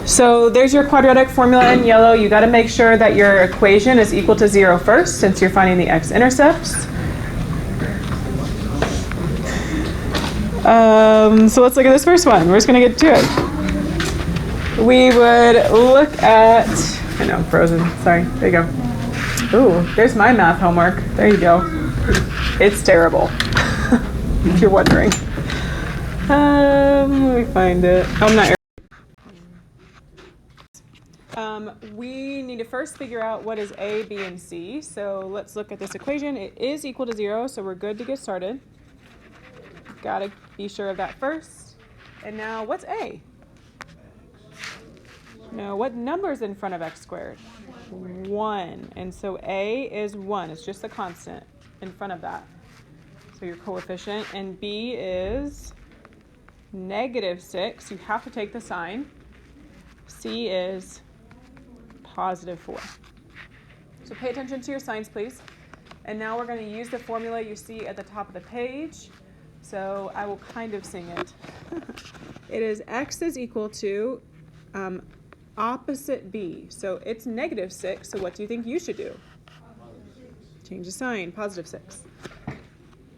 So there's your quadratic formula in yellow. You got to make sure that your equation is equal to 0 first, since you're finding the x-intercepts. So let's look at this first one. We're just going to get to it. We would look at, I know, frozen. Sorry. There you go. Ooh, there's my math homework. There you go. It's terrible, if you're wondering. Let me find it. Oh, I'm not. We need to first figure out what is A, B, and C. So let's look at this equation. It is equal to 0, so we're good to get started. Got to be sure of that first. And now, what's A? No, what number is in front of x squared? 1. And so A is 1. It's just a constant in front of that. So your coefficient. And B is -6. You have to take the sign. C is +4. So pay attention to your signs, please. And now we're going to use the formula you see at the top of the page. So I will kind of sing it. It is x is equal to opposite b. So it's -6. So what do you think you should do? Change the sign, +6.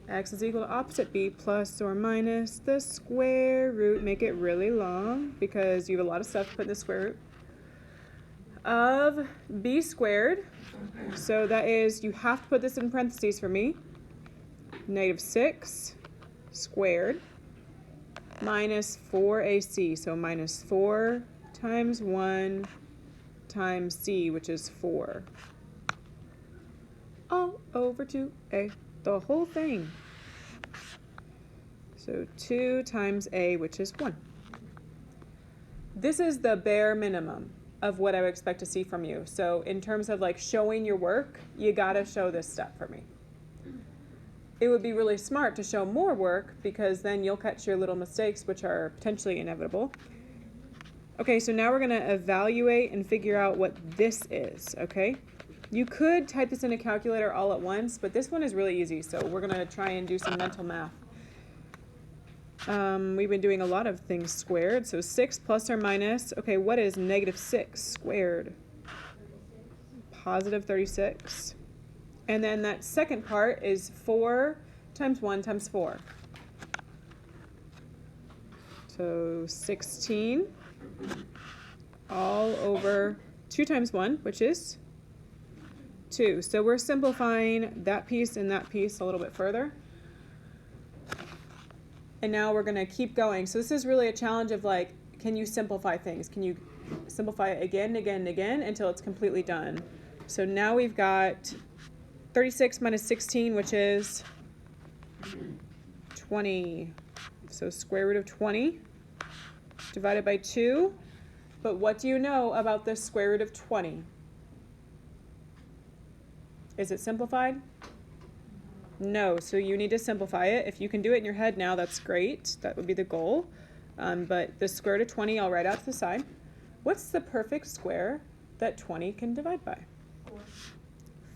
X is equal to opposite b plus or minus the square root. Make it really long because you have a lot of stuff to put in the square root of b squared. So that is, you have to put this in parentheses for me. -6 squared minus 4ac. So -4 times 1 times c, which is 4. All over 2a. The whole thing. So 2 times a, which is 1. This is the bare minimum of what I would expect to see from you. So in terms of like showing your work, you gotta show this step for me. It would be really smart to show more work because then you'll catch your little mistakes, which are potentially inevitable. Okay, so now we're gonna evaluate and figure out what this is, okay? You could type this in a calculator all at once, but this one is really easy, so we're going to try and do some mental math. We've been doing a lot of things squared, so 6 plus or minus. Okay, what is -6 squared? +36. And then that second part is 4 times 1 times 4. So 16 all over 2 times 1, which is 2. So we're simplifying that piece and that piece a little bit further. And now we're going to keep going. So this is really a challenge of like, can you simplify things? Can you simplify it again, again, and again until it's completely done? So now we've got 36 minus 16, which is 20. So square root of 20 divided by 2. But what do you know about the square root of 20? Is it simplified? No, so you need to simplify it. If you can do it in your head now, that's great. That would be the goal. But the square root of 20, I'll write out to the side. What's the perfect square that 20 can divide by?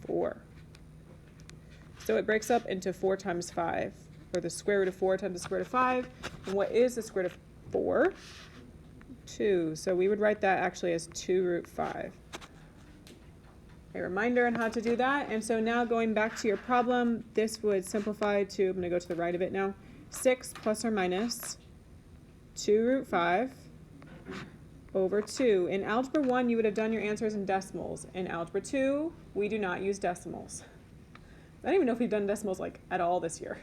4. So it breaks up into 4 times 5, or the square root of 4 times the square root of 5. And what is the square root of 4? 2. So we would write that actually as 2 root 5. A reminder on how to do that. And so now going back to your problem, this would simplify to, I'm going to go to the right of it now, 6 plus or minus 2 root 5 over 2. In Algebra 1, you would have done your answers in decimals. In Algebra 2, we do not use decimals. I don't even know if we've done decimals like at all this year.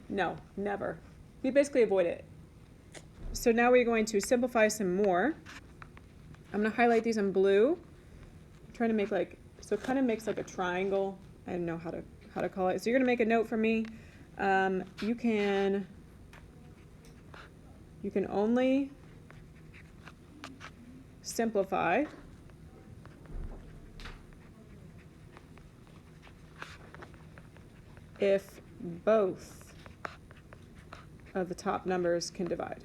No, never. We basically avoid it. So now we're going to simplify some more. I'm going to highlight these in blue. I'm trying to make like, so it kind of makes like a triangle. I don't know how to call it. So you're going to make a note for me. You can only simplify if both of the top numbers can divide.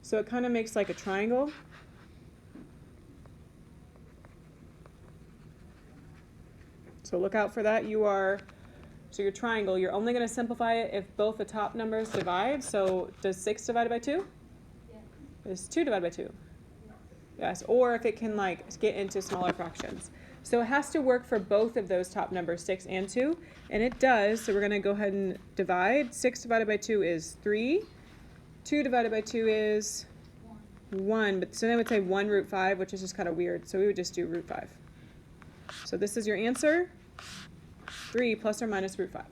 So it kind of makes like a triangle. So look out for that. You are So your triangle, you're only going to simplify it if both the top numbers divide. So does 6 divided by 2? Yes. Is 2 divided by 2? Yes, or if it can like get into smaller fractions. So it has to work for both of those top numbers, 6 and 2, and it does. So we're going to go ahead and divide. 6 divided by 2 is 3. 2 divided by 2 is 1. But so then I would say 1 root 5, which is just kind of weird. So we would just do root 5. So this is your answer, 3 plus or minus root 5.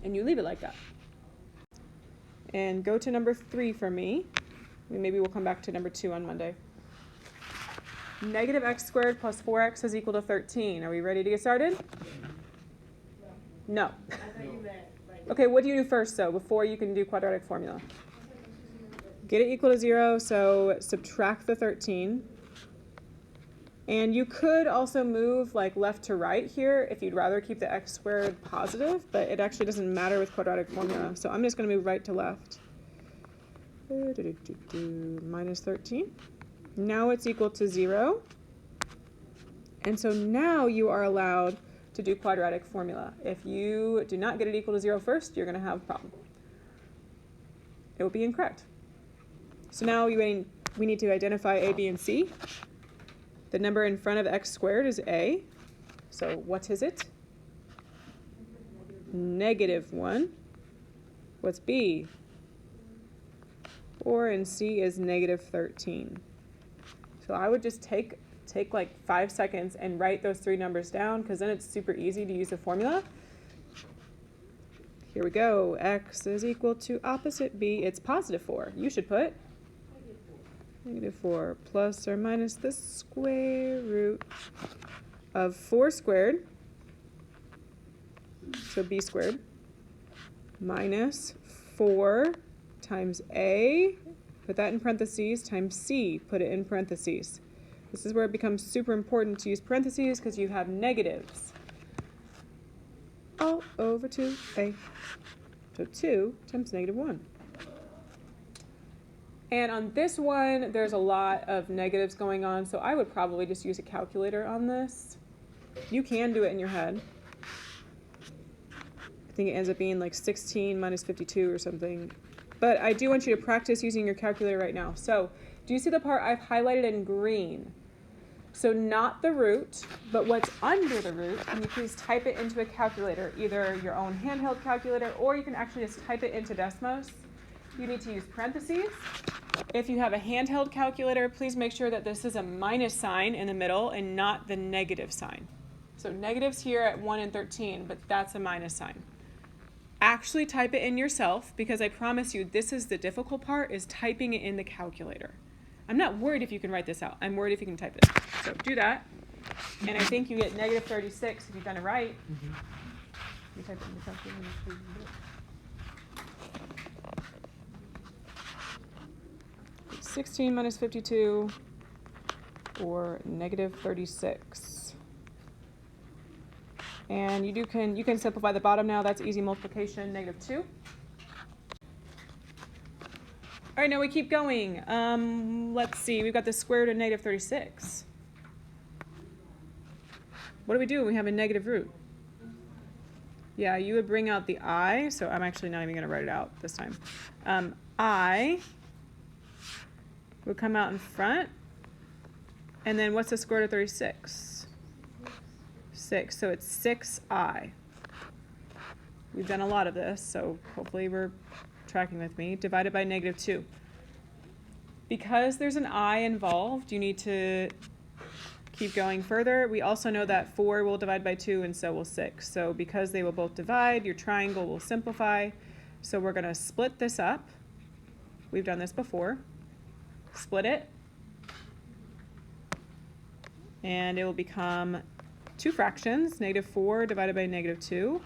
And you leave it like that. And go to number 3 for me. Maybe we'll come back to number 2 on Monday. Negative x squared plus 4x is equal to 13. Are we ready to get started? No. I thought you meant like. Okay, what do you do first, though, before you can do quadratic formula? Get it equal to 0, so subtract the 13. And you could also move like left to right here if you'd rather keep the x squared positive, but it actually doesn't matter with quadratic formula. So I'm just going to move right to left. Minus 13. Now it's equal to 0. And so now you are allowed to do quadratic formula. If you do not get it equal to 0 first, you're going to have a problem. It will be incorrect. So now we need to identify a, b, and c. The number in front of x squared is a. So what is it? Negative 1. What's b? 4, and c is negative 13. So I would just take like 5 seconds and write those 3 numbers down, because then it's super easy to use the formula. Here we go. X is equal to opposite b. It's positive 4. You should put negative 4 plus or minus the square root of 4 squared, so b squared, minus 4 times a, put that in parentheses, times c, put it in parentheses. This is where it becomes super important to use parentheses, because you have negatives all over 2a. So 2 times negative 1. And on this one, there's a lot of negatives going on, so I would probably just use a calculator on this. You can do it in your head. I think it ends up being like 16 minus 52 or something. But I do want you to practice using your calculator right now. So do you see the part I've highlighted in green? So not the root, but what's under the root. Can you please type it into a calculator, either your own handheld calculator, or you can actually just type it into Desmos. You need to use parentheses. If you have a handheld calculator, please make sure that this is a minus sign in the middle and not the negative sign. So negatives here at 1 and 13, but that's a minus sign. Actually type it in yourself, because I promise you this is the difficult part, is typing it in the calculator. I'm not worried if you can write this out. I'm worried if you can type it. So do that. And I think you get negative 36 if you've done it right. Mm-hmm. You type it in the calculator. 16 minus 52, or negative 36. And you can simplify the bottom now. That's easy multiplication, negative 2. All right, now we keep going. Let's see, we've got the square root of negative 36. What do we do when we have a negative root? Yeah, you would bring out the I, so I'm actually not even going to write it out this time. I would come out in front, and then what's the square root of 36? 6, so it's 6i. We've done a lot of this, so hopefully we're tracking with me. Divided by negative 2. Because there's an I involved, you need to keep going further. We also know that 4 will divide by 2, and so will 6. So because they will both divide, your triangle will simplify. So we're going to split this up. We've done this before. Split it. And it will become 2 fractions, negative 4 divided by negative 2.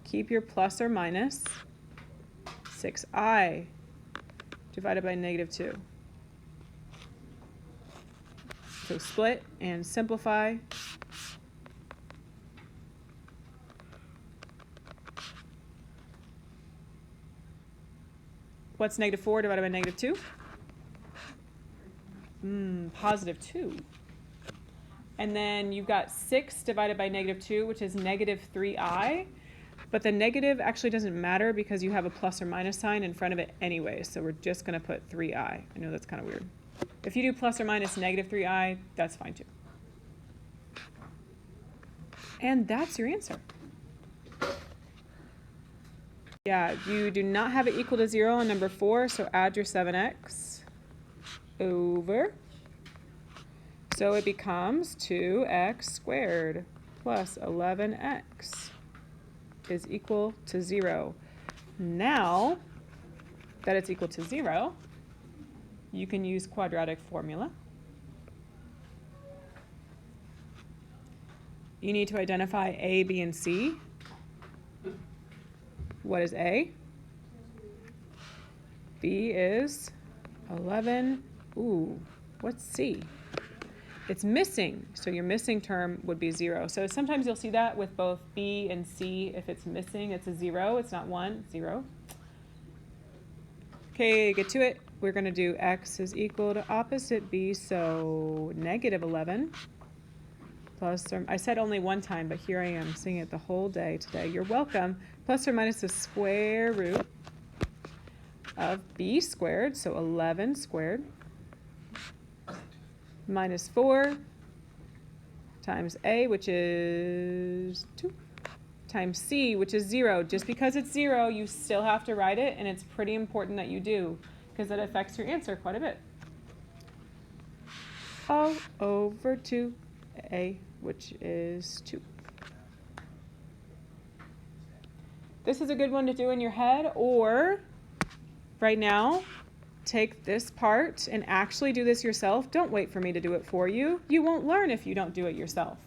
Keep your plus or minus. 6i divided by negative 2. So split and simplify. What's negative 4 divided by negative 2? Positive 2. And then you've got 6 divided by negative 2, which is negative 3i. But the negative actually doesn't matter because you have a plus or minus sign in front of it anyway. So we're just going to put 3i. I know that's kind of weird. If you do plus or minus negative 3i, that's fine too. And that's your answer. Yeah, you do not have it equal to 0 on number 4, so add your 7x over. So it becomes 2x squared plus 11x is equal to 0. Now that it's equal to 0, you can use quadratic formula. You need to identify a, b, and c. What is a? B is 11. Ooh, what's c? It's missing, so your missing term would be 0. So sometimes you'll see that with both b and c. If it's missing, it's a 0. It's not 1, 0. Okay, get to it. We're going to do x is equal to opposite b, so negative 11 plus, or I said only one time, but here I am saying it the whole day today. You're welcome. Plus or minus the square root of b squared, so 11 squared, minus 4 times a, which is 2, times c, which is 0. Just because it's 0, you still have to write it, and it's pretty important that you do, because that affects your answer quite a bit. All over 2a, which is 2. This is a good one to do in your head, or right now, take this part and actually do this yourself. Don't wait for me to do it for you. You won't learn if you don't do it yourself.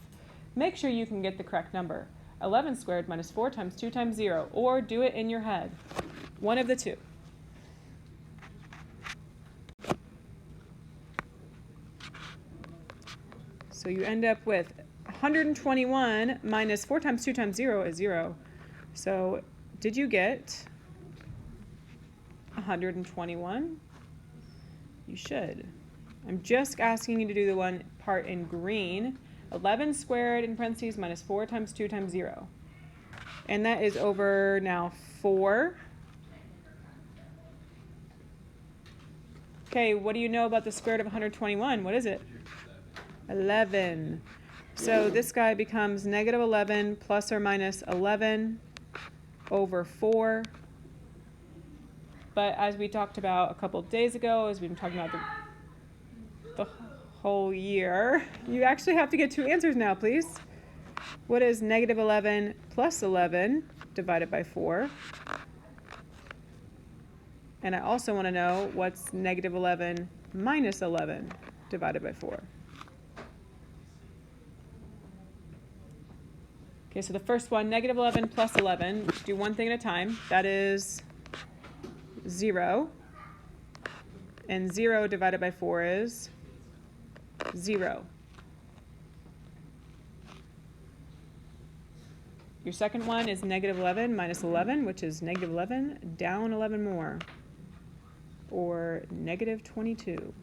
Make sure you can get the correct number. 11 squared minus 4 times 2 times 0, or do it in your head. One of the two. So you end up with 121 minus 4 times 2 times 0 is 0. So did you get 121? You should. I'm just asking you to do the one part in green. 11 squared in parentheses minus 4 times 2 times 0. And that is over now 4. Okay, what do you know about the square root of 121? What is it? 11. So this guy becomes negative 11 plus or minus 11 over 4. But as we talked about a couple of days ago, as we've been talking about the whole year, you actually have to get 2 answers now, please. What is negative 11 plus 11 divided by 4? And I also want to know what's negative 11 minus 11 divided by 4. Okay, so the first one, negative 11 plus 11, do one thing at a time. That is 0. And 0 divided by 4 is 0. Your second one is negative 11 minus 11, which is negative 11, down 11 more, or negative 22.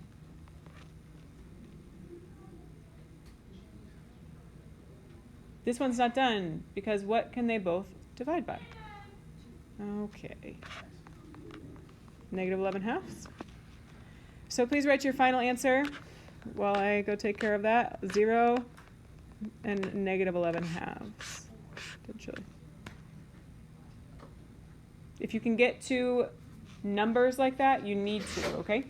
This one's not done, because what can they both divide by? Okay. Negative 11 halves. So please write your final answer while I go take care of that. 0 and negative 11 halves, potentially. If you can get to numbers like that, you need to, okay?